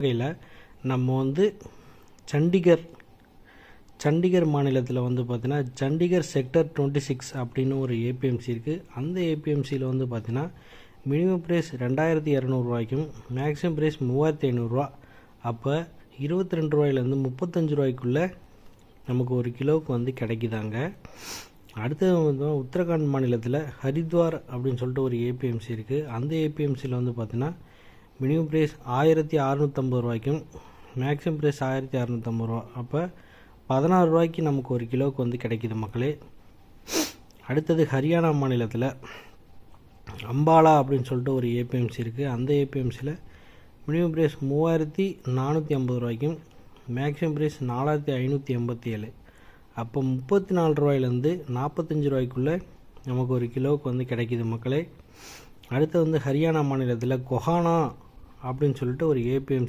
வகையில் நம்ம வந்து சண்டிகர் மாநிலத்தில் வந்து பார்த்திங்கன்னா சண்டிகர் செக்டர் 26 அப்படின்னு ஒரு ஏபிஎம்சி இருக்குது. அந்த ஏபிஎம்சியில் வந்து பார்த்திங்கன்னா மினிமம் ப்ரைஸ் 2200 ரூபாய்க்கும் மேக்ஸிமம் ப்ரைஸ் 3500 அப்போ 22 ரூபாயிலேருந்து 35 ரூபாய்க்குள்ளே நமக்கு ஒரு கிலோவுக்கு வந்து கிடைக்குதாங்க. அடுத்தது வந்து உத்தரகாண்ட் மாநிலத்தில் ஹரித்வார் அப்படின்னு சொல்லிட்டு ஒரு ஏபிஎம்சி இருக்குது. அந்த ஏபிஎம்சியில் வந்து பார்த்திங்கன்னா மினிமம் ப்ரைஸ் 1650 ரூபாய்க்கும் மேக்ஸிமம் ப்ரைஸ் 1650 ரூபா அப்போ 16 ரூபாய்க்கு நமக்கு ஒரு கிலோவுக்கு வந்து கிடைக்கிது மக்களே. அடுத்தது ஹரியானா மாநிலத்தில் அம்பாலா அப்படின்னு சொல்லிட்டு ஒரு ஏபிஎம்சி இருக்குது. அந்த ஏபிஎம்சியில் மினிமம் ப்ரைஸ் 3450 ரூபாய்க்கும் மேக்ஸிமம் ப்ரைஸ் 4587 அப்போ 34 ரூபாயிலேருந்து 45 ரூபாய்க்குள்ளே நமக்கு ஒரு கிலோவுக்கு வந்து கிடைக்கிது மக்களே. அடுத்து வந்து ஹரியானா மாநிலத்தில் கொஹானா அப்படின்னு சொல்லிட்டு ஒரு ஏபிஎம்சி